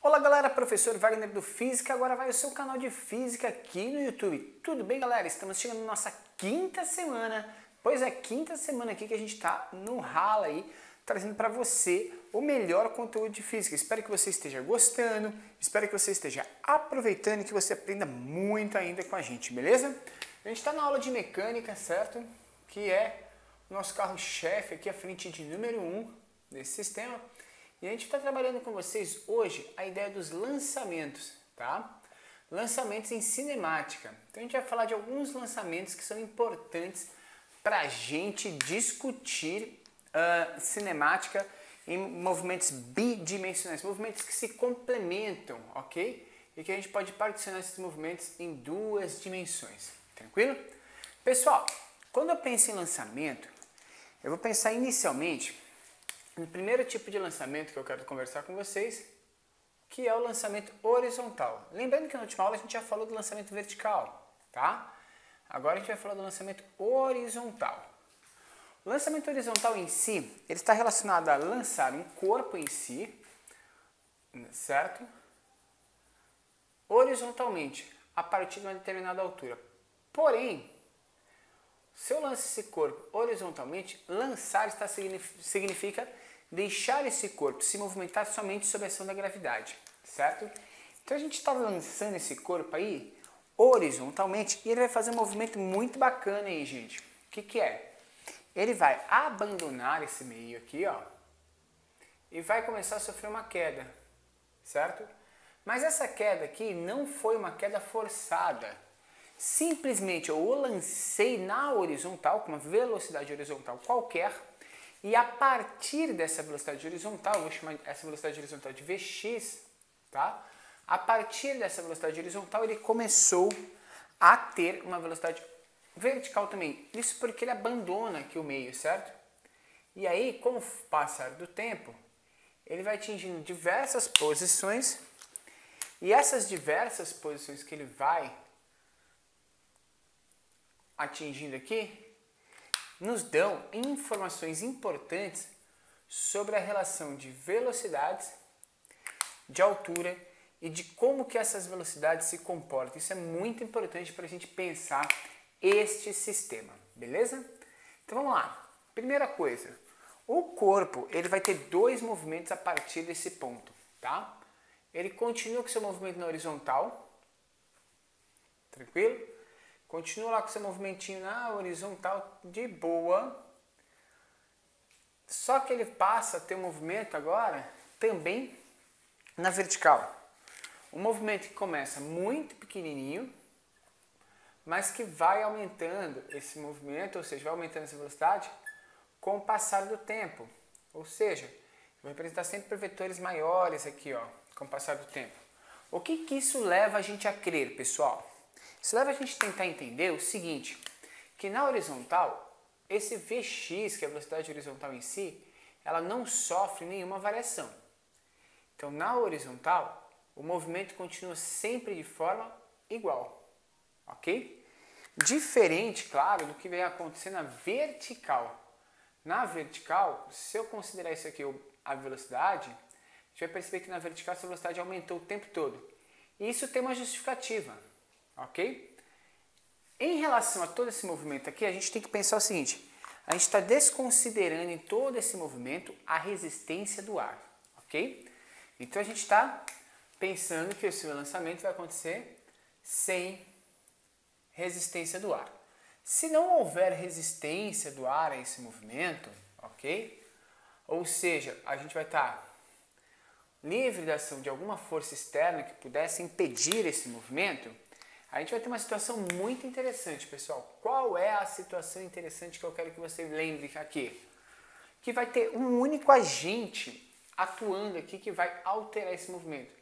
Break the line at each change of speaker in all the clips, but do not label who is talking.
Olá galera, professor Wagner do Física, agora vai o seu canal de Física aqui no YouTube. Tudo bem galera? Estamos chegando na nossa quinta semana, pois é, quinta semana aqui que a gente está no rala aí, trazendo para você o melhor conteúdo de Física. Espero que você esteja gostando, espero que você esteja aproveitando e que você aprenda muito ainda com a gente, beleza? A gente está na aula de Mecânica, certo? Que é o nosso carro-chefe aqui, a frente de número 1 desse sistema. E a gente está trabalhando com vocês hoje a ideia dos lançamentos, tá? Lançamentos em cinemática. Então a gente vai falar de alguns lançamentos que são importantes para a gente discutir cinemática em movimentos bidimensionais, movimentos que se complementam, ok? E que a gente pode particionar esses movimentos em duas dimensões, tranquilo? Pessoal, quando eu penso em lançamento, eu vou pensar inicialmente no primeiro tipo de lançamento que eu quero conversar com vocês, que é o lançamento horizontal. Lembrando que na última aula a gente já falou do lançamento vertical, tá? Agora a gente vai falar do lançamento horizontal. O lançamento horizontal em si, ele está relacionado a lançar um corpo em si, certo? Horizontalmente, a partir de uma determinada altura. Porém, se eu lanço esse corpo horizontalmente, lançar significa deixar esse corpo se movimentar somente sob a ação da gravidade, certo? Então a gente está lançando esse corpo aí horizontalmente e ele vai fazer um movimento muito bacana aí, gente. O que é? Ele vai abandonar esse meio aqui, ó, e vai começar a sofrer uma queda, certo? Mas essa queda aqui não foi uma queda forçada. Simplesmente eu o lancei na horizontal, com uma velocidade horizontal qualquer, e a partir dessa velocidade horizontal, eu vou chamar essa velocidade horizontal de Vx, tá? A partir dessa velocidade horizontal ele começou a ter uma velocidade vertical também. Isso porque ele abandona aqui o meio, certo? E aí, com o passar do tempo, ele vai atingindo diversas posições, e essas diversas posições que ele vai atingindo aqui, nos dão informações importantes sobre a relação de velocidades, de altura e de como que essas velocidades se comportam. Isso é muito importante para a gente pensar este sistema, beleza? Então vamos lá. Primeira coisa, o corpo ele vai ter dois movimentos a partir desse ponto, tá? Ele continua com seu movimento na horizontal, tranquilo? Continua lá com seu movimentinho na horizontal de boa. Só que ele passa a ter um movimento agora também na vertical. Um movimento que começa muito pequenininho, mas que vai aumentando esse movimento, ou seja, vai aumentando essa velocidade com o passar do tempo. Ou seja, vai apresentar sempre vetores maiores aqui, ó, com o passar do tempo. O que isso leva a gente a crer, pessoal? Isso leva a gente a tentar entender o seguinte, que na horizontal, esse Vx, que é a velocidade horizontal em si, ela não sofre nenhuma variação. Então, na horizontal, o movimento continua sempre de forma igual, ok? Diferente, claro, do que vem acontecer na vertical. Na vertical, se eu considerar isso aqui a velocidade, a gente vai perceber que na vertical essa velocidade aumentou o tempo todo. E isso tem uma justificativa. Ok? Em relação a todo esse movimento aqui, a gente tem que pensar o seguinte, a gente está desconsiderando em todo esse movimento a resistência do ar, ok? Então a gente está pensando que o seu lançamento vai acontecer sem resistência do ar. Se não houver resistência do ar a esse movimento, ok? Ou seja, a gente vai estar livre da ação de alguma força externa que pudesse impedir esse movimento, a gente vai ter uma situação muito interessante, pessoal. Qual é a situação interessante que eu quero que você lembre aqui? Que vai ter um único agente atuando aqui que vai alterar esse movimento,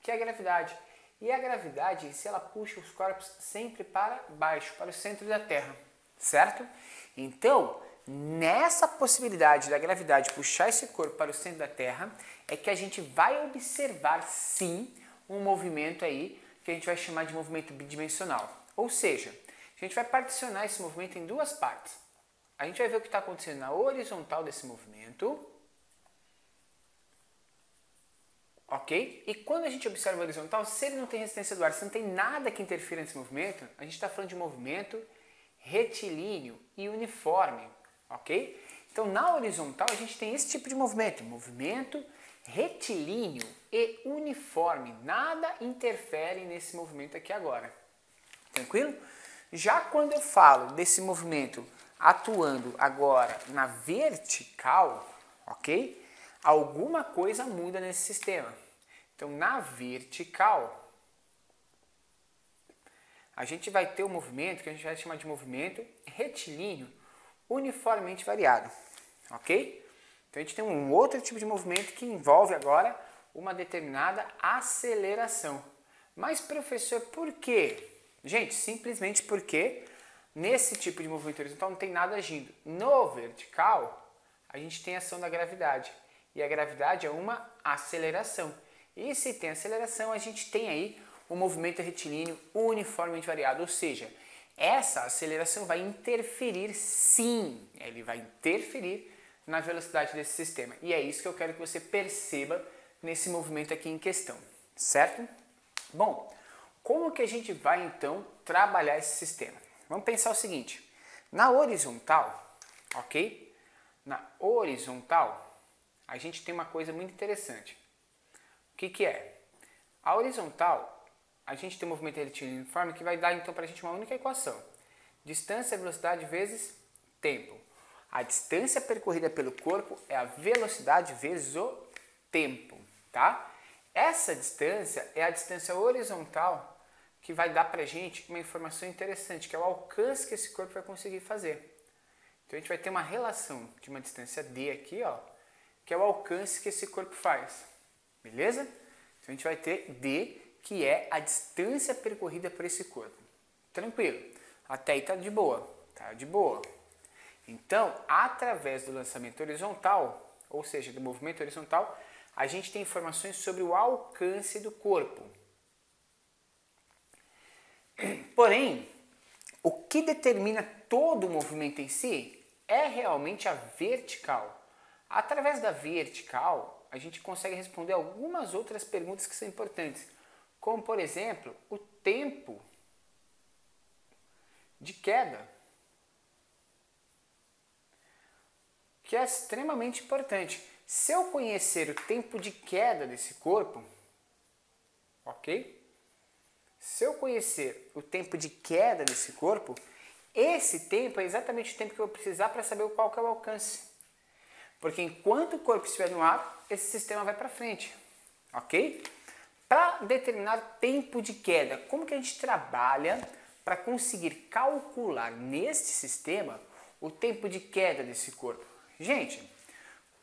que é a gravidade. E a gravidade, se ela puxa os corpos sempre para baixo, para o centro da Terra, certo? Então, nessa possibilidade da gravidade puxar esse corpo para o centro da Terra, é que a gente vai observar, sim, um movimento aí, que a gente vai chamar de movimento bidimensional. Ou seja, a gente vai particionar esse movimento em duas partes. A gente vai ver o que está acontecendo na horizontal desse movimento ok? E quando a gente observa o horizontal, se ele não tem resistência do ar, se não tem nada que interfira nesse movimento, a gente está falando de movimento retilíneo e uniforme, ok? Então, na horizontal, a gente tem esse tipo de movimento retilíneo e uniforme. Nada interfere nesse movimento aqui agora. Tranquilo? Já quando eu falo desse movimento atuando agora na vertical, ok? Alguma coisa muda nesse sistema. Então, na vertical, a gente vai ter um movimento que a gente vai chamar de movimento retilíneo uniformemente variado, ok? Então, a gente tem um outro tipo de movimento que envolve agora uma determinada aceleração. Mas, professor, por quê? Gente, simplesmente porque nesse tipo de movimento horizontal não tem nada agindo. No vertical, a gente tem a ação da gravidade. E a gravidade é uma aceleração. E se tem aceleração, a gente tem aí um movimento retilíneo uniformemente variado. Ou seja, essa aceleração vai interferir, sim, ele vai interferir na velocidade desse sistema. E é isso que eu quero que você perceba nesse movimento aqui em questão, certo? Bom, como que a gente vai então trabalhar esse sistema? Vamos pensar o seguinte, na horizontal, ok? Na horizontal, a gente tem uma coisa muito interessante. O que é? A horizontal, a gente tem um movimento retilíneo uniforme que vai dar então para a gente uma única equação. Distância, velocidade vezes tempo. A distância percorrida pelo corpo é a velocidade vezes o tempo, tá? Essa distância é a distância horizontal que vai dar para a gente uma informação interessante, que é o alcance que esse corpo vai conseguir fazer. Então a gente vai ter uma relação de uma distância d aqui, ó, que é o alcance que esse corpo faz, beleza? Então a gente vai ter d, que é a distância percorrida por esse corpo. Tranquilo, até aí tá de boa, tá de boa. Então, através do lançamento horizontal, ou seja, do movimento horizontal, a gente tem informações sobre o alcance do corpo. Porém, o que determina todo o movimento em si é realmente a vertical. Através da vertical, a gente consegue responder algumas outras perguntas que são importantes, como, por exemplo, o tempo de queda, que é extremamente importante. Se eu conhecer o tempo de queda desse corpo, ok? Se eu conhecer o tempo de queda desse corpo, esse tempo é exatamente o tempo que eu vou precisar para saber qual que é o alcance. Porque enquanto o corpo estiver no ar, esse sistema vai para frente, ok? Para determinar tempo de queda, como que a gente trabalha para conseguir calcular neste sistema o tempo de queda desse corpo? Gente,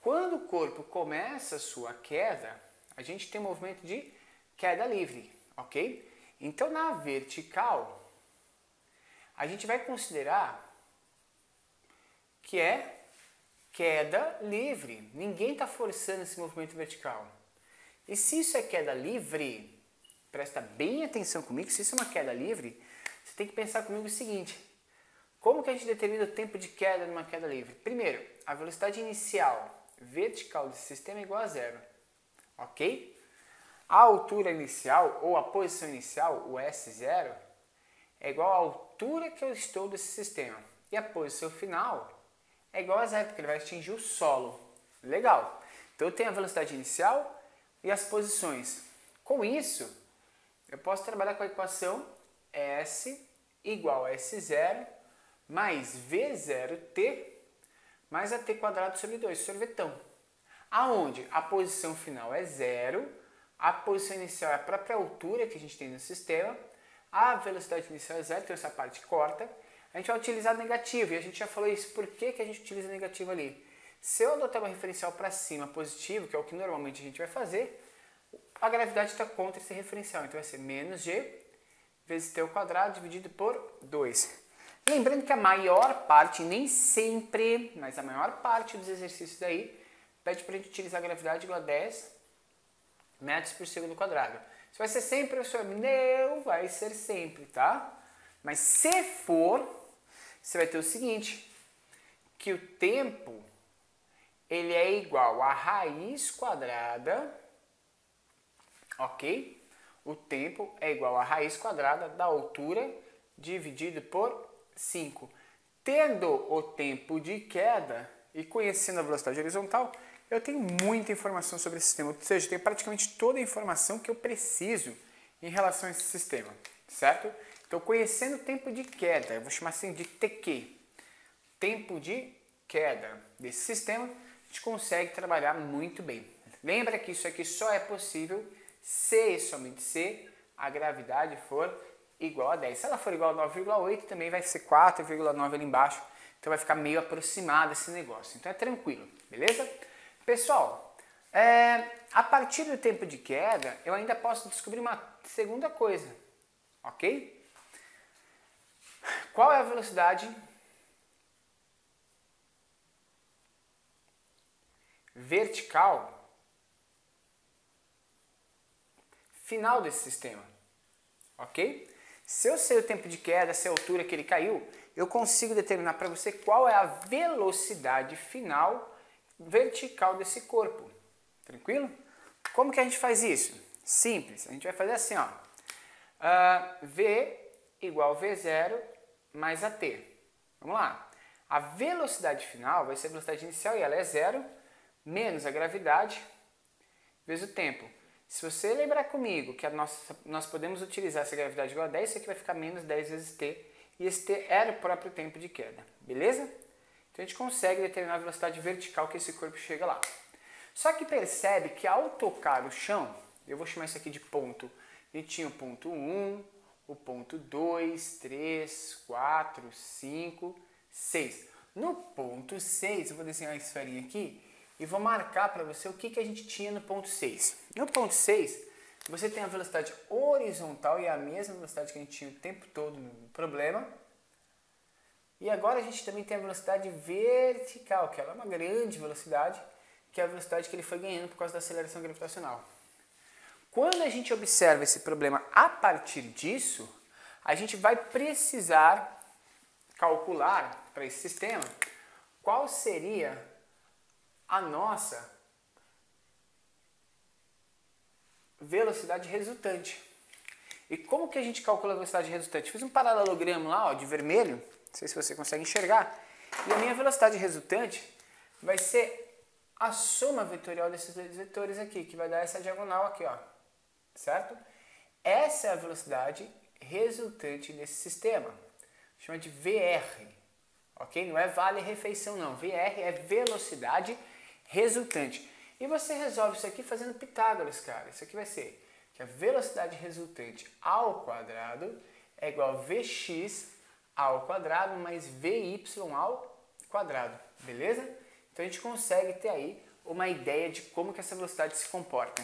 quando o corpo começa a sua queda, a gente tem um movimento de queda livre, ok? Então, na vertical, a gente vai considerar que é queda livre. Ninguém está forçando esse movimento vertical. E se isso é queda livre, presta bem atenção comigo, se isso é uma queda livre, você tem que pensar comigo o seguinte: como que a gente determina o tempo de queda numa queda livre? Primeiro, a velocidade inicial vertical desse sistema é igual a zero, ok? A altura inicial, ou a posição inicial, o S0, é igual à altura que eu estou desse sistema. E a posição final é igual a zero, porque ele vai atingir o solo. Legal. Então eu tenho a velocidade inicial e as posições. Com isso, eu posso trabalhar com a equação S igual a S0 mais V0T mais a T quadrado sobre 2, sorvetão. Aonde a posição final é zero, a posição inicial é a própria altura que a gente tem no sistema, a velocidade inicial é zero, então essa parte corta. A gente vai utilizar negativo, e a gente já falou isso, por que a gente utiliza negativo ali? Se eu adotar uma referencial para cima positivo, que é o que normalmente a gente vai fazer, a gravidade está contra esse referencial, então vai ser menos g vezes t ao quadrado dividido por 2. Lembrando que a maior parte, nem sempre, mas a maior parte dos exercícios daí, pede para a gente utilizar a gravidade igual a 10 metros por segundo quadrado. Isso vai ser sempre, professor? Não vai ser sempre, tá? Mas se for, você vai ter o seguinte, que o tempo, ele é igual a raiz quadrada ok? O tempo é igual a raiz quadrada da altura dividido por 5. Tendo o tempo de queda e conhecendo a velocidade horizontal, eu tenho muita informação sobre esse sistema, ou seja, eu tenho praticamente toda a informação que eu preciso em relação a esse sistema, certo? Então, conhecendo o tempo de queda, eu vou chamar assim de TQ, tempo de queda desse sistema, a gente consegue trabalhar muito bem. Lembra que isso aqui só é possível se e somente se a gravidade for igual a 10. Se ela for igual a 9,8, também vai ser 4,9 ali embaixo. Então vai ficar meio aproximado esse negócio. Então é tranquilo, beleza? Pessoal, a partir do tempo de queda, eu ainda posso descobrir uma segunda coisa, ok? Qual é a velocidade vertical final desse sistema, ok? Se eu sei o tempo de queda, se a altura que ele caiu, eu consigo determinar para você qual é a velocidade final vertical desse corpo, tranquilo? Como que a gente faz isso? Simples, a gente vai fazer assim, ó, V igual V0 mais AT. Vamos lá, a velocidade final vai ser a velocidade inicial e ela é 0, menos a gravidade vezes o tempo. Se você lembrar comigo que nós podemos utilizar essa gravidade igual a 10, isso aqui vai ficar menos 10 vezes t, e esse t era o próprio tempo de queda, beleza? Então a gente consegue determinar a velocidade vertical que esse corpo chega lá. Só que percebe que ao tocar o chão, eu vou chamar isso aqui de ponto, a gente tinha o ponto 1, o ponto 2, 3, 4, 5, 6. No ponto 6, eu vou desenhar uma esferinha aqui, e vou marcar para você o que a gente tinha no ponto 6. No ponto 6, você tem a velocidade horizontal e a mesma velocidade que a gente tinha o tempo todo no problema. E agora a gente também tem a velocidade vertical, que ela é uma grande velocidade, que é a velocidade que ele foi ganhando por causa da aceleração gravitacional. Quando a gente observa esse problema a partir disso, a gente vai precisar calcular para esse sistema qual seria a nossa velocidade resultante. E como que a gente calcula a velocidade resultante? Fiz um paralelogramo lá, ó, de vermelho, não sei se você consegue enxergar, e a minha velocidade resultante vai ser a soma vetorial desses dois vetores aqui, que vai dar essa diagonal aqui, ó, certo? Essa é a velocidade resultante desse sistema, chama de VR, ok? Não é vale-refeição não, VR é velocidade resultante. E você resolve isso aqui fazendo Pitágoras, cara. Isso aqui vai ser que a velocidade resultante ao quadrado é igual a Vx ao quadrado mais Vy ao quadrado, beleza? Então a gente consegue ter aí uma ideia de como que essa velocidade se comporta.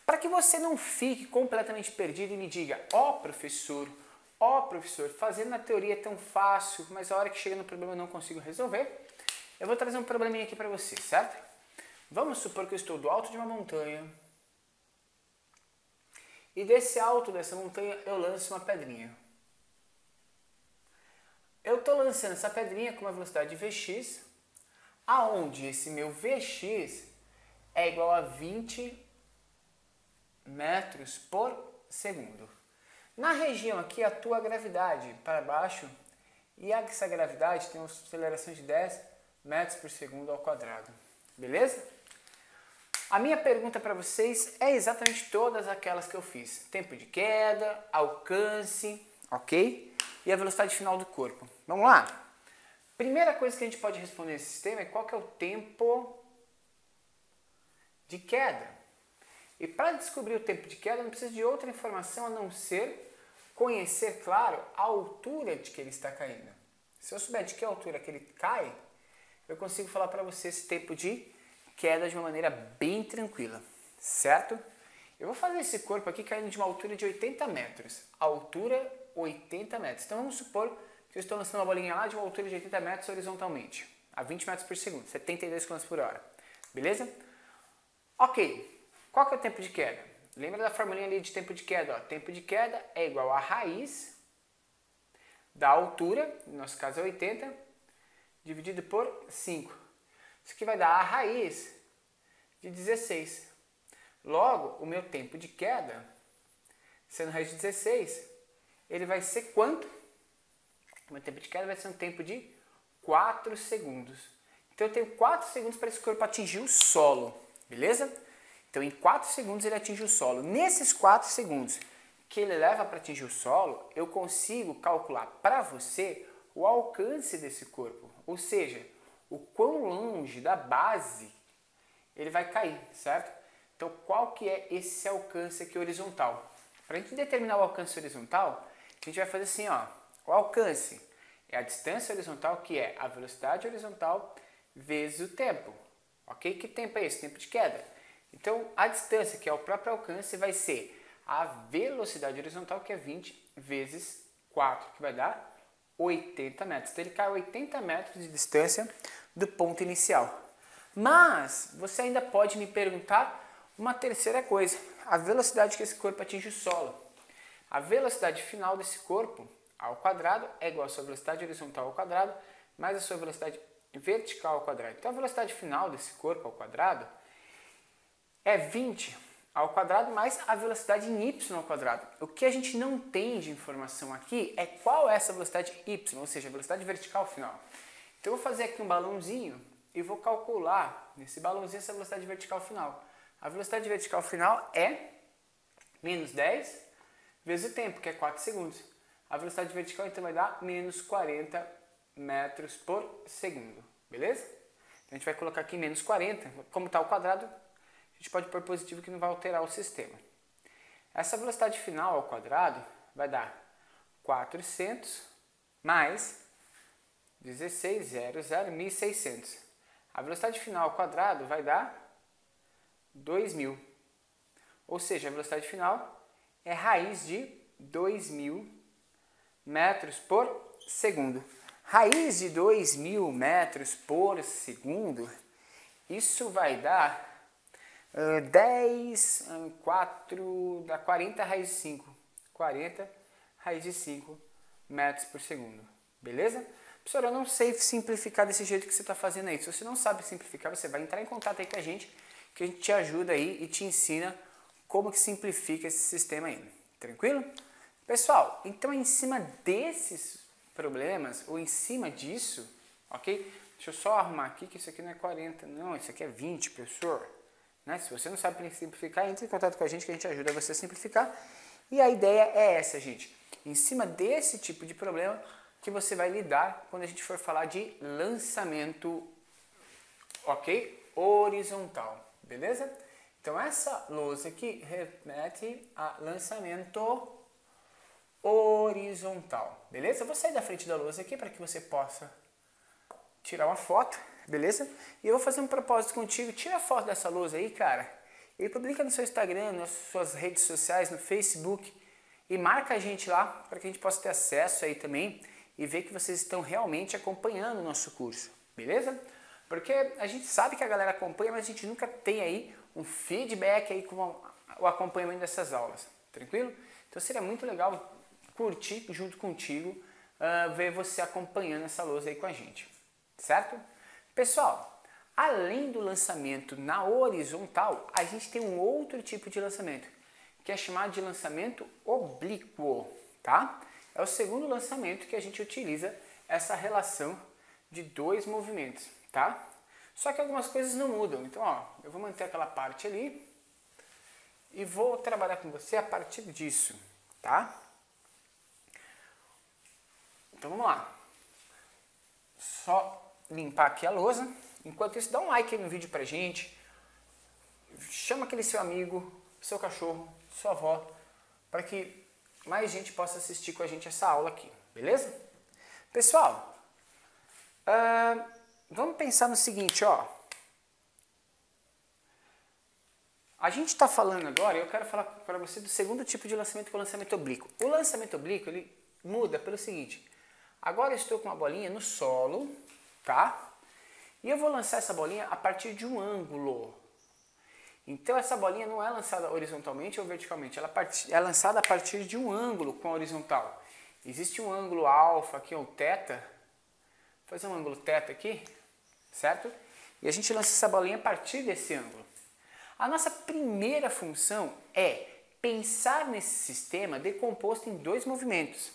Para que você não fique completamente perdido e me diga, ó professor, fazendo na teoria é tão fácil, mas a hora que chega no problema eu não consigo resolver, eu vou trazer um probleminha aqui para você, certo? Vamos supor que eu estou do alto de uma montanha e desse alto dessa montanha eu lanço uma pedrinha. Eu estou lançando essa pedrinha com uma velocidade Vx, aonde esse meu Vx é igual a 20 metros por segundo. Na região aqui atua a gravidade para baixo e essa gravidade tem uma aceleração de 10 metros por segundo ao quadrado. Beleza? A minha pergunta para vocês é exatamente todas aquelas que eu fiz. Tempo de queda, alcance, ok? E a velocidade final do corpo. Vamos lá? Primeira coisa que a gente pode responder nesse sistema é qual que é o tempo de queda. E para descobrir o tempo de queda, não precisa de outra informação a não ser conhecer, claro, a altura de que ele está caindo. Se eu souber de que altura que ele cai, eu consigo falar para você esse tempo de queda de uma maneira bem tranquila, certo? Eu vou fazer esse corpo aqui caindo de uma altura de 80 metros. Altura 80 metros. Então vamos supor que eu estou lançando uma bolinha lá de uma altura de 80 metros horizontalmente, a 20 metros por segundo, 72 km por hora. Beleza? Ok. Qual que é o tempo de queda? Lembra da formulinha ali de tempo de queda? Ó. Tempo de queda é igual a raiz da altura, no nosso caso é 80, dividido por 5. Isso aqui vai dar a raiz de 16. Logo, o meu tempo de queda, sendo raiz de 16, ele vai ser quanto? O meu tempo de queda vai ser um tempo de 4 segundos. Então eu tenho 4 segundos para esse corpo atingir o solo, beleza? Então em 4 segundos ele atinge o solo. Nesses 4 segundos que ele leva para atingir o solo, eu consigo calcular para você o alcance desse corpo. Ou seja, o quão longe da base ele vai cair, certo? Então qual que é esse alcance aqui horizontal? Para a gente determinar o alcance horizontal, a gente vai fazer assim, ó. O alcance é a distância horizontal, que é a velocidade horizontal vezes o tempo. Ok? Que tempo é esse? Tempo de queda. Então, a distância, que é o próprio alcance, vai ser a velocidade horizontal, que é 20 vezes 4, que vai dar 80 metros. Então, ele cai 80 metros de distância do ponto inicial. Mas, você ainda pode me perguntar uma terceira coisa. A velocidade que esse corpo atinge o solo. A velocidade final desse corpo ao quadrado é igual à sua velocidade horizontal ao quadrado mais a sua velocidade vertical ao quadrado. Então a velocidade final desse corpo ao quadrado é 20 ao quadrado mais a velocidade em y ao quadrado. O que a gente não tem de informação aqui é qual é essa velocidade y, ou seja, a velocidade vertical final. Então eu vou fazer aqui um balãozinho e vou calcular nesse balãozinho essa velocidade vertical final. A velocidade vertical final é menos 10 vezes o tempo, que é 4 segundos. A velocidade vertical então vai dar menos 40 metros por segundo, beleza? Então a gente vai colocar aqui menos 40, como está o quadrado, a gente pode pôr positivo que não vai alterar o sistema. Essa velocidade final ao quadrado vai dar 400 mais 16.00.600. A velocidade final ao quadrado vai dar 2.000. Ou seja, a velocidade final é raiz de 2.000 metros por segundo. Raiz de 2.000 metros por segundo, isso vai dar 10, 4, dá 40 raiz de 5. 40 raiz de 5 metros por segundo. Beleza? Professor, eu não sei simplificar desse jeito que você está fazendo aí. Se você não sabe simplificar, você vai entrar em contato aí com a gente, que a gente te ajuda aí e te ensina como que simplifica esse sistema aí. Tranquilo? Pessoal, então em cima desses problemas, ou em cima disso, ok? Deixa eu só arrumar aqui que isso aqui não é 40, não, isso aqui é 20, professor. Né? Se você não sabe simplificar, entre em contato com a gente que a gente ajuda você a simplificar. E a ideia é essa, gente. Em cima desse tipo de problema que você vai lidar quando a gente for falar de lançamento, ok? Horizontal, beleza? Então essa lousa aqui remete a lançamento horizontal, beleza? Eu vou sair da frente da lousa aqui para que você possa tirar uma foto, beleza? E eu vou fazer um propósito contigo, tira a foto dessa lousa aí, cara, e publica no seu Instagram, nas suas redes sociais, no Facebook, e marca a gente lá para que a gente possa ter acesso aí também e ver que vocês estão realmente acompanhando o nosso curso, beleza? Porque a gente sabe que a galera acompanha, mas a gente nunca tem aí um feedback aí com o acompanhamento dessas aulas, tranquilo? Então seria muito legal curtir junto contigo, ver você acompanhando essa lousa aí com a gente, certo? Pessoal, além do lançamento na horizontal, a gente tem um outro tipo de lançamento, que é chamado de lançamento oblíquo, tá? É o segundo lançamento que a gente utiliza essa relação de dois movimentos, tá? Só que algumas coisas não mudam. Então, ó, eu vou manter aquela parte ali e vou trabalhar com você a partir disso, tá? Então, vamos lá. Só limpar aqui a lousa. Enquanto isso, dá um like aí no vídeo pra gente. Chama aquele seu amigo, seu cachorro, sua avó, para que mais gente possa assistir com a gente essa aula aqui, beleza? Pessoal, vamos pensar no seguinte, ó. A gente está falando agora, eu quero falar para você do segundo tipo de lançamento, que é o lançamento oblíquo. O lançamento oblíquo, ele muda pelo seguinte. Agora eu estou com uma bolinha no solo, tá? E eu vou lançar essa bolinha a partir de um ângulo. Então essa bolinha não é lançada horizontalmente ou verticalmente, ela é lançada a partir de um ângulo com a horizontal. Existe um ângulo alfa aqui, ou teta. Vou fazer um ângulo teta aqui, certo? E a gente lança essa bolinha a partir desse ângulo. A nossa primeira função é pensar nesse sistema decomposto em dois movimentos.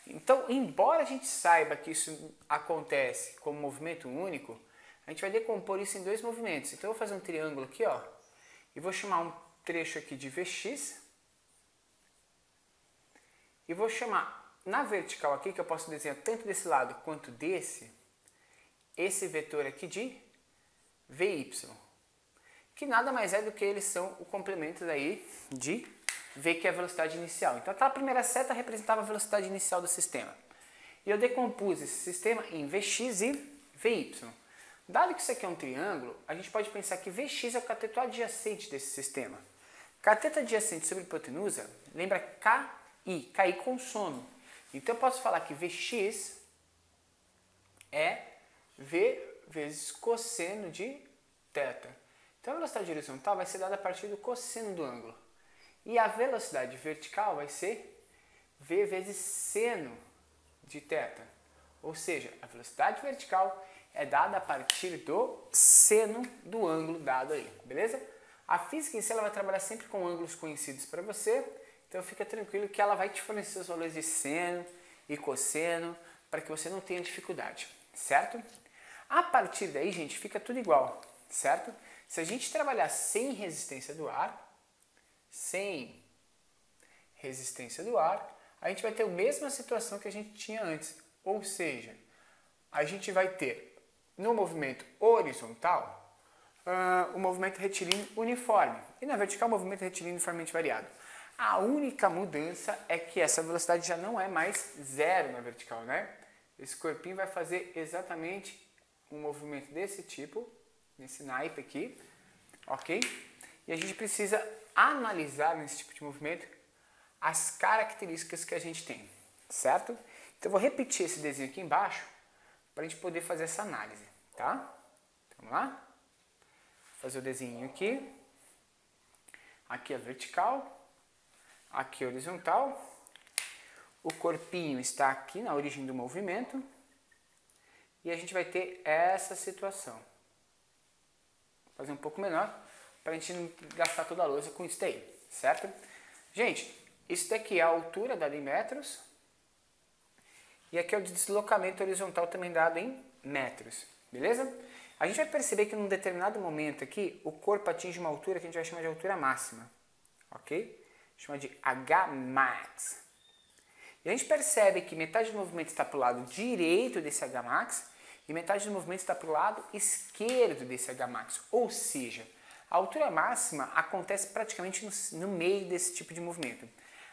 Então, embora a gente saiba que isso acontece como movimento único, a gente vai decompor isso em dois movimentos. Então, eu vou fazer um triângulo aqui, ó, e vou chamar um trecho aqui de Vx, e vou chamar na vertical aqui, que eu posso desenhar tanto desse lado quanto desse, esse vetor aqui de Vy, que nada mais é do que eles são o complemento daí de V, que é a velocidade inicial. Então, aquela primeira seta representava a velocidade inicial do sistema. E eu decompus esse sistema em Vx e Vy. Dado que isso aqui é um triângulo, a gente pode pensar que Vx é o cateto adjacente desse sistema. Cateto adjacente sobre hipotenusa lembra KI, KI com sono. Então, eu posso falar que Vx é V vezes cosseno de θ. Então, a velocidade horizontal vai ser dada a partir do cosseno do ângulo. E a velocidade vertical vai ser V vezes seno de θ. Ou seja, a velocidade vertical é dada a partir do seno do ângulo dado aí, beleza? A física em si ela vai trabalhar sempre com ângulos conhecidos para você, então fica tranquilo que ela vai te fornecer os valores de seno e cosseno para que você não tenha dificuldade, certo? A partir daí, gente, fica tudo igual, certo? Se a gente trabalhar sem resistência do ar, a gente vai ter a mesma situação que a gente tinha antes. Ou seja, a gente vai ter no movimento horizontal o movimento retilíneo uniforme e na vertical o movimento retilíneo uniformemente variado. A única mudança é que essa velocidade já não é mais zero na vertical, né? Esse corpinho vai fazer exatamente um movimento desse tipo, nesse naipe aqui, ok? E a gente precisa analisar nesse tipo de movimento as características que a gente tem, certo? Então eu vou repetir esse desenho aqui embaixo para a gente poder fazer essa análise, tá? Vamos lá? Vou fazer o desenho aqui. Aqui é vertical, aqui é horizontal. O corpinho está aqui na origem do movimento e a gente vai ter essa situação. Vou fazer um pouco menor para a gente não gastar toda a louça com isso daí, certo? Gente, isso daqui é a altura dada em metros e aqui é o deslocamento horizontal também dado em metros, beleza? A gente vai perceber que num determinado momento aqui o corpo atinge uma altura que a gente vai chamar de altura máxima, ok? Chama de Hmax. E a gente percebe que metade do movimento está para o lado direito desse Hmax e metade do movimento está para o lado esquerdo desse Hmax, ou seja, a altura máxima acontece praticamente no meio desse tipo de movimento.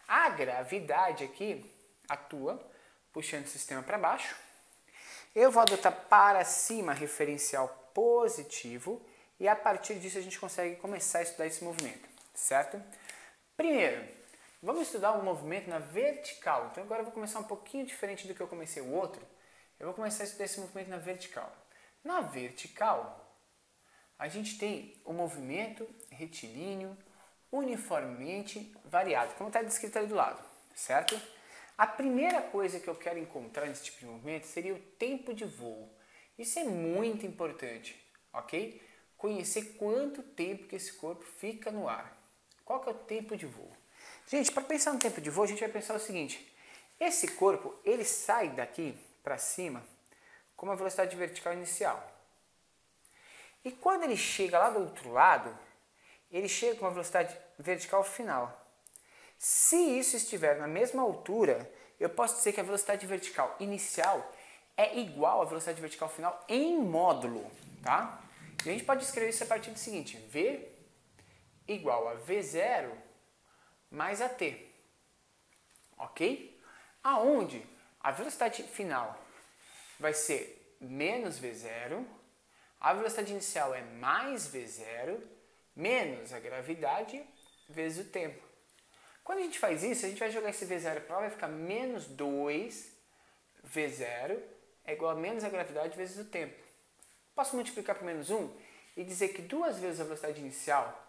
A gravidade aqui atua puxando o sistema para baixo. Eu vou adotar para cima referencial positivo e a partir disso a gente consegue começar a estudar esse movimento, certo? Primeiro, vamos estudar um movimento na vertical. Então agora eu vou começar um pouquinho diferente do que eu comecei o outro. Eu vou começar a estudar esse movimento na vertical. Na vertical, a gente tem o movimento retilíneo uniformemente variado, como está descrito ali do lado, certo? A primeira coisa que eu quero encontrar nesse tipo de movimento seria o tempo de voo. Isso é muito importante, ok? Conhecer quanto tempo que esse corpo fica no ar. Qual que é o tempo de voo? Gente, para pensar no tempo de voo, a gente vai pensar o seguinte. Esse corpo, ele sai daqui para cima com uma velocidade vertical inicial. E quando ele chega lá do outro lado, ele chega com uma velocidade vertical final. Se isso estiver na mesma altura, eu posso dizer que a velocidade vertical inicial é igual à velocidade vertical final em módulo, tá? E a gente pode escrever isso a partir do seguinte, V igual a V0 mais AT, ok? Aonde a velocidade final vai ser menos V0, a velocidade inicial é mais V0, menos a gravidade vezes o tempo. Quando a gente faz isso, a gente vai jogar esse V0 para lá, vai ficar menos 2 V0 é igual a menos a gravidade vezes o tempo. Posso multiplicar por menos 1 e dizer que 2 vezes a velocidade inicial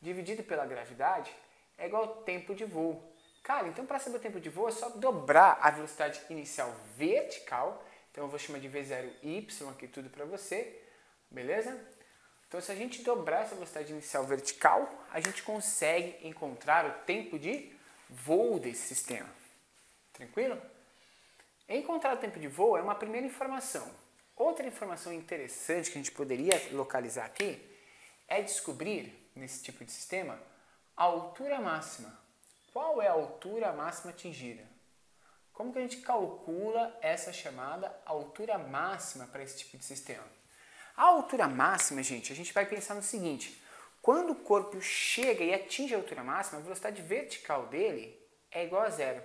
dividido pela gravidade é igual ao tempo de voo. Cara, então para saber o tempo de voo é só dobrar a velocidade inicial vertical. Então eu vou chamar de V0y aqui tudo para você, beleza? Então, se a gente dobrar essa velocidade inicial vertical, a gente consegue encontrar o tempo de voo desse sistema. Tranquilo? Encontrar o tempo de voo é uma primeira informação. Outra informação interessante que a gente poderia localizar aqui é descobrir, nesse tipo de sistema, a altura máxima. Qual é a altura máxima atingida? Como que a gente calcula essa chamada altura máxima para esse tipo de sistema? A altura máxima, gente, a gente vai pensar no seguinte: quando o corpo chega e atinge a altura máxima, a velocidade vertical dele é igual a zero.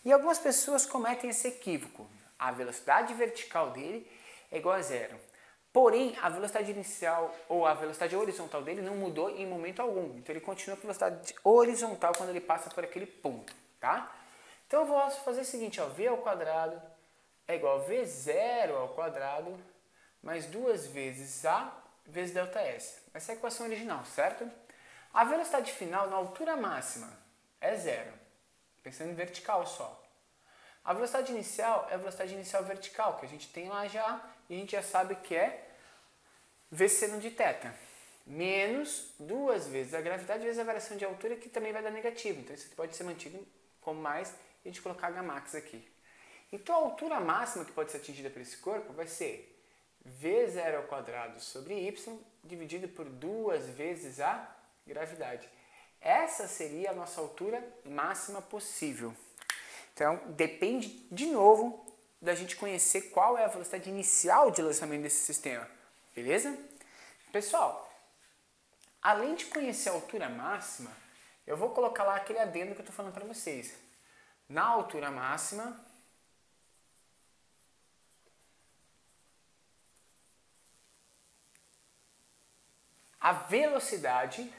E algumas pessoas cometem esse equívoco. A velocidade vertical dele é igual a zero. Porém, a velocidade inicial ou a velocidade horizontal dele não mudou em momento algum. Então, ele continua com velocidade horizontal quando ele passa por aquele ponto, tá? Então, eu vou fazer o seguinte, ó, v ao quadrado é igual a v0 ao quadrado mais 2 vezes a vezes ΔS. Essa é a equação original, certo? A velocidade final na altura máxima é zero, pensando em vertical só. A velocidade inicial é a velocidade inicial vertical, que a gente tem lá já, e a gente já sabe que é v seno de θ, menos 2 vezes a gravidade vezes a variação de altura, que também vai dar negativo. Então, isso pode ser mantido como mais, e a gente colocar Hmax aqui. Então, a altura máxima que pode ser atingida por esse corpo vai ser v0 ao quadrado sobre y dividido por 2 vezes a gravidade. Essa seria a nossa altura máxima possível. Então, depende, de novo, da gente conhecer qual é a velocidade inicial de lançamento desse sistema. Beleza? Pessoal, além de conhecer a altura máxima, eu vou colocar lá aquele adendo que eu estou falando para vocês. Na altura máxima, a velocidade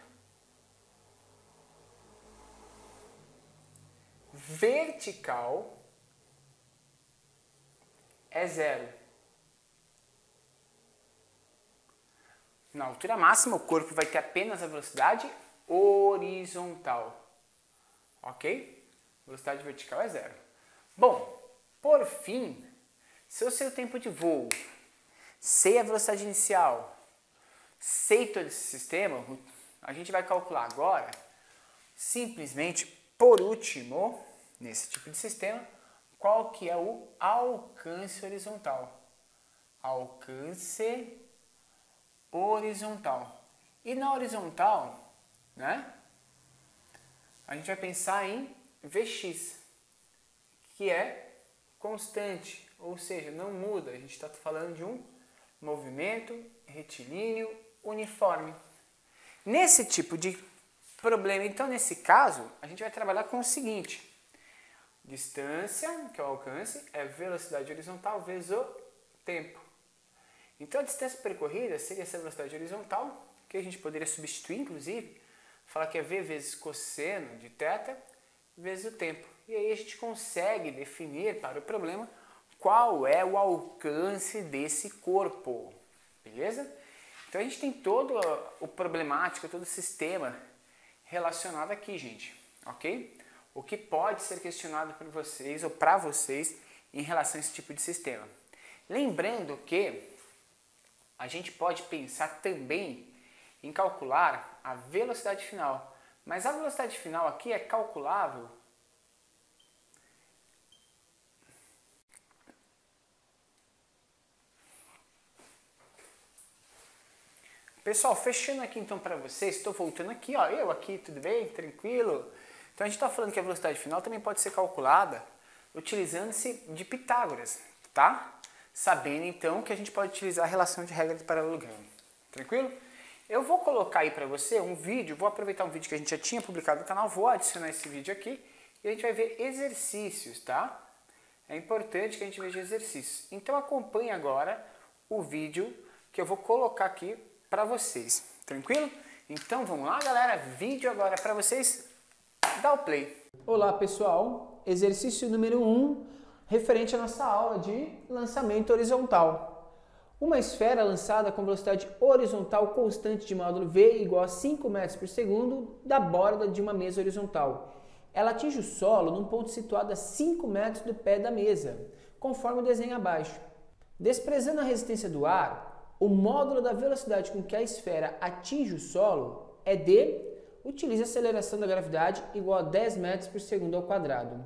vertical é zero. Na altura máxima, o corpo vai ter apenas a velocidade horizontal. Ok? Velocidade vertical é zero. Bom, por fim, se eu sei o tempo de voo, sei a velocidade inicial, sei todo esse sistema, a gente vai calcular agora, simplesmente, por último, nesse tipo de sistema, qual que é o alcance horizontal. Alcance horizontal. E na horizontal, né, a gente vai pensar em Vx, que é constante, ou seja, não muda. A gente está falando de um movimento retilíneo uniforme. Nesse tipo de problema, então, nesse caso, a gente vai trabalhar com o seguinte: distância, que é o alcance, é velocidade horizontal vezes o tempo. Então, a distância percorrida seria essa velocidade horizontal, que a gente poderia substituir, inclusive, falar que é v vezes cosseno de θ vezes o tempo. E aí a gente consegue definir para o problema qual é o alcance desse corpo. Beleza? Então, a gente tem todo o problemático, todo o sistema relacionado aqui, gente. Ok? O que pode ser questionado por vocês ou para vocês em relação a esse tipo de sistema. Lembrando que a gente pode pensar também em calcular a velocidade final. Mas a velocidade final aqui é calculável Pessoal, fechando aqui então para vocês, estou voltando aqui, ó, eu aqui, tudo bem? Tranquilo? Então a gente está falando que a velocidade final também pode ser calculada utilizando-se de Pitágoras, tá? Sabendo então que a gente pode utilizar a relação de regra de paralelogramo. Tranquilo? Eu vou colocar aí para você um vídeo, vou aproveitar um vídeo que a gente já tinha publicado no canal, vou adicionar esse vídeo aqui e a gente vai ver exercícios, tá? É importante que a gente veja exercícios. Então acompanhe agora o vídeo que eu vou colocar aqui para vocês, tranquilo? Então vamos lá, galera, vídeo agora para vocês, dá o play. Olá pessoal, exercício número 1, referente à nossa aula de lançamento horizontal. Uma esfera lançada com velocidade horizontal constante de módulo V igual a 5 metros por segundo da borda de uma mesa horizontal. Ela atinge o solo num ponto situado a 5 metros do pé da mesa, conforme o desenho abaixo. Desprezando a resistência do ar,
o módulo da velocidade com que a esfera atinge o solo é d, utilize a aceleração da gravidade igual a 10 metros por segundo ao quadrado.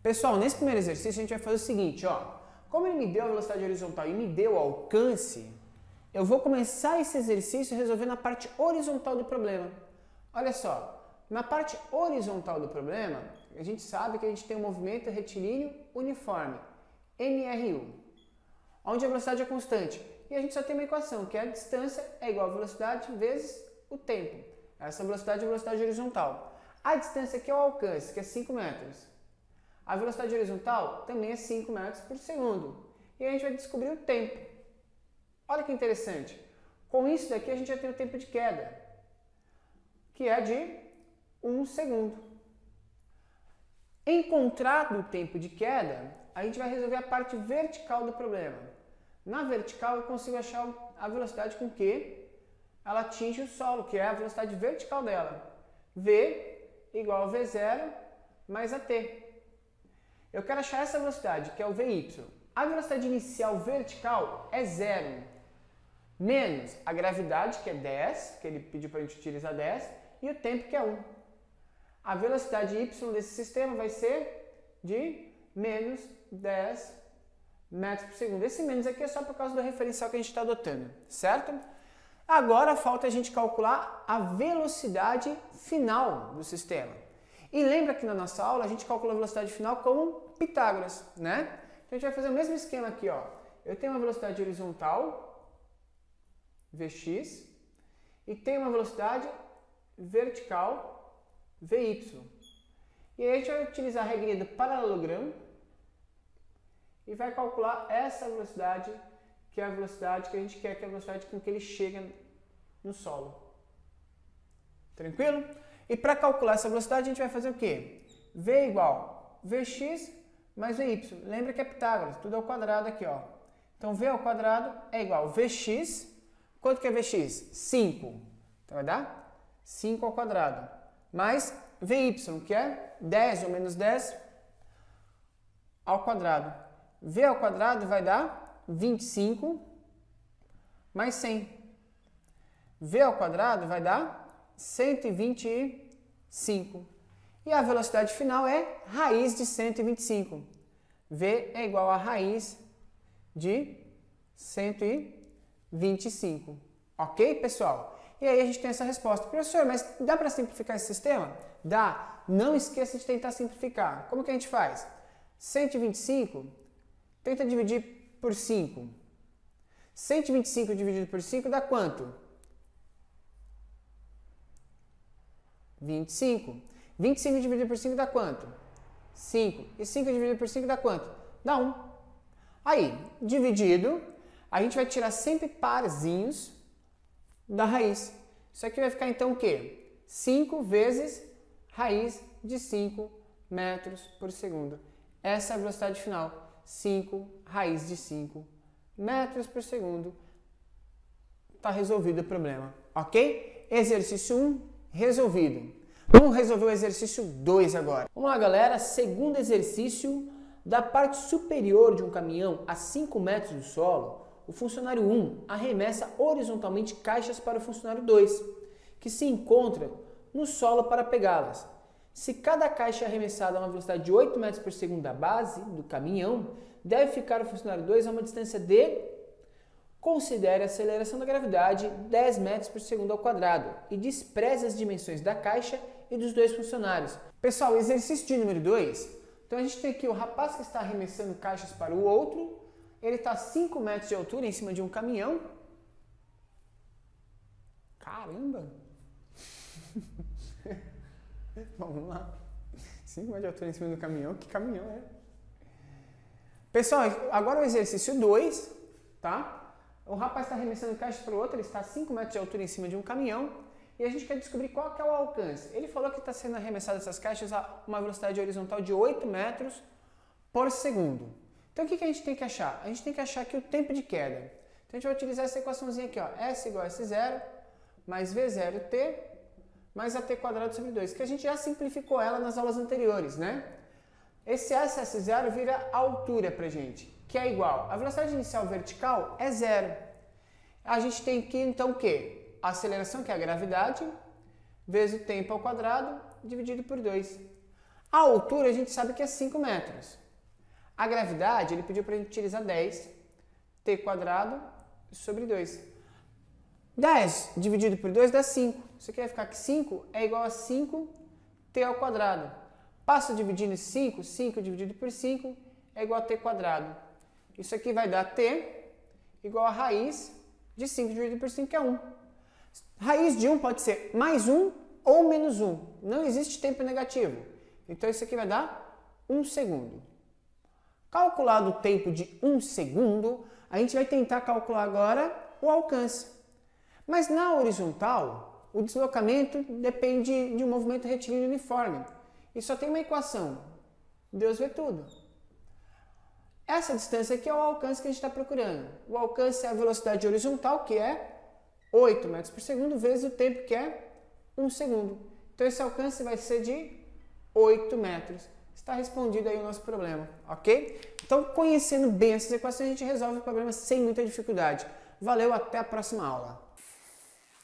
Pessoal, nesse primeiro exercício a gente vai fazer o seguinte, ó. Como ele me deu a velocidade horizontal e me deu o alcance, eu vou começar esse exercício resolvendo a parte horizontal do problema. Olha só, na parte horizontal do problema, a gente sabe que a gente tem um movimento retilíneo uniforme, MRU, onde a velocidade é constante. E a gente só tem uma equação, que é a distância é igual a velocidade vezes o tempo. Essa velocidade é a velocidade horizontal. A distância aqui é o alcance, que é 5 metros. A velocidade horizontal também é 5 metros por segundo. E a gente vai descobrir o tempo. Olha que interessante. Com isso daqui a gente já tem o tempo de queda, que é de 1 segundo. Encontrado o tempo de queda, a gente vai resolver a parte vertical do problema. Na vertical eu consigo achar a velocidade com que ela atinge o solo, que é a velocidade vertical dela. V igual a V0 mais AT. Eu quero achar essa velocidade, que é o VY. A velocidade inicial vertical é 0, menos a gravidade, que é 10, que ele pediu para a gente utilizar 10, e o tempo, que é 1. A velocidade Y desse sistema vai ser de menos 10 metros por segundo. Esse menos aqui é só por causa do referencial que a gente está adotando, certo? Agora falta a gente calcular a velocidade final do sistema. E lembra que na nossa aula a gente calcula a velocidade final com Pitágoras, né? Então a gente vai fazer o mesmo esquema aqui, ó. Eu tenho uma velocidade horizontal, Vx, e tenho uma velocidade vertical, Vy. E aí a gente vai utilizar a regrinha do paralelogramo e vai calcular essa velocidade, que é a velocidade que a gente quer, que é a velocidade com que ele chega no solo. Tranquilo? E para calcular essa velocidade, a gente vai fazer o quê? V igual Vx mais Vy. Lembra que é Pitágoras, tudo ao quadrado aqui, ó. Então, V ao quadrado é igual a Vx. Quanto que é Vx? 5. Então, vai dar 5 ao quadrado. Mais Vy, que é 10 ou menos 10 ao quadrado. V ao quadrado vai dar 25 mais 100. V ao quadrado vai dar 125. E a velocidade final é raiz de 125. V é igual a raiz de 125. Ok, pessoal? E aí a gente tem essa resposta. Professor, mas dá para simplificar esse sistema? Dá. Não esqueça de tentar simplificar. Como que a gente faz? 125, tenta dividir por 5. 125 dividido por 5 dá quanto? 25. 25 dividido por 5 dá quanto? 5. E 5 dividido por 5 dá quanto? Dá 1. Aí, dividido, a gente vai tirar sempre parzinhos da raiz. Isso aqui vai ficar então o quê? 5 vezes raiz de 5 metros por segundo. Essa é a velocidade final. 5 raiz de 5 metros por segundo. Está resolvido o problema, ok? Exercício 1, resolvido. Vamos resolver o exercício 2 agora.
Vamos lá, galera. Segundo exercício, da parte superior de um caminhão a 5 metros do solo, o funcionário 1 arremessa horizontalmente caixas para o funcionário 2, que se encontram no solo para pegá-las. Se cada caixa é arremessada a uma velocidade de 8 metros por segundo da base do caminhão, deve ficar o funcionário 2 a uma distância de... Considere a aceleração da gravidade 10 metros por segundo ao quadrado e despreze as dimensões da caixa e dos dois funcionários.
Pessoal, exercício de número 2. Então a gente tem aqui o rapaz que está arremessando caixas para o outro. Ele está a 5 metros de altura em cima de um caminhão. Caramba! Vamos lá. 5 metros de altura em cima do caminhão. Que caminhão é? Pessoal, agora o exercício 2, tá? O rapaz está arremessando caixas para o outro, ele está a 5 metros de altura em cima de um caminhão e a gente quer descobrir qual que é o alcance. Ele falou que está sendo arremessado essas caixas a uma velocidade horizontal de 8 metros por segundo. Então o que a gente tem que achar? A gente tem que achar aqui o tempo de queda. Então a gente vai utilizar essa equaçãozinha aqui, ó, S igual a S0 mais V0t mais AT quadrado sobre 2, que a gente já simplificou ela nas aulas anteriores, né? Esse S0 vira altura pra gente, que é igual, a velocidade inicial vertical é 0.
A gente tem que, então, o quê? A aceleração, que é a gravidade, vezes o tempo ao quadrado, dividido por 2. A altura, a gente sabe que é 5 metros. A gravidade, ele pediu para a gente utilizar 10, t quadrado sobre 2. 10 dividido por 2 dá 5. Isso aqui vai ficar que 5 é igual a 5t ao quadrado. Passa dividindo 5, 5 dividido por 5 é igual a t quadrado. Isso aqui vai dar t igual a raiz de 5 dividido por 5, que é 1. Raiz de 1 pode ser mais 1 ou menos 1. Não existe tempo negativo. Então isso aqui vai dar 1 segundo. Calculado o tempo de 1 segundo, a gente vai tentar calcular agora o alcance. Mas na horizontal, o deslocamento depende de um movimento retilíneo uniforme. E só tem uma equação. Deus vê tudo. Essa distância aqui é o alcance que a gente está procurando. O alcance é a velocidade horizontal, que é 8 metros por segundo, vezes o tempo, que é 1 segundo. Então esse alcance vai ser de 8 metros. Está respondido aí o nosso problema, ok? Então, conhecendo bem essas equações, a gente resolve o problema sem muita dificuldade. Valeu, até a próxima aula.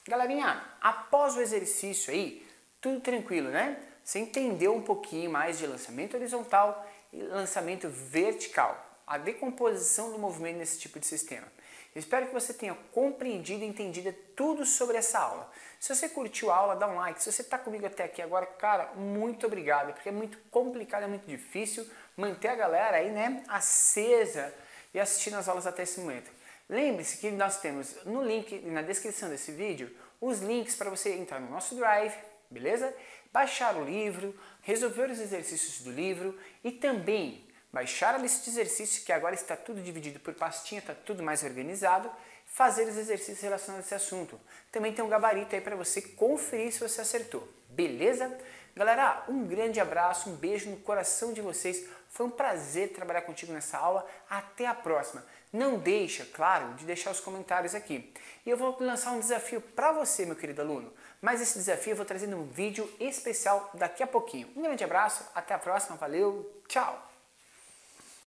Galerinha, após o exercício aí, tudo tranquilo, né? Você entendeu um pouquinho mais de lançamento horizontal e lançamento vertical, a decomposição do movimento nesse tipo de sistema. Eu espero que você tenha compreendido e entendido tudo sobre essa aula. Se você curtiu a aula, dá um like. Se você está comigo até aqui agora, cara, muito obrigado, porque é muito complicado, é muito difícil manter a galera aí, né, acesa e assistindo as aulas até esse momento. Lembre-se que nós temos no link, na descrição desse vídeo, os links para você entrar no nosso Drive, beleza? Baixar o livro, resolver os exercícios do livro e também baixar a lista de exercícios, que agora está tudo dividido por pastinha, está tudo mais organizado, fazer os exercícios relacionados a esse assunto. Também tem um gabarito aí para você conferir se você acertou, beleza? Galera, um grande abraço, um beijo no coração de vocês. Foi um prazer trabalhar contigo nessa aula. Até a próxima. Não deixa, claro, de deixar os comentários aqui. E eu vou lançar um desafio para você, meu querido aluno. Mas esse desafio eu vou trazer num vídeo especial daqui a pouquinho. Um grande abraço, até a próxima, valeu, tchau!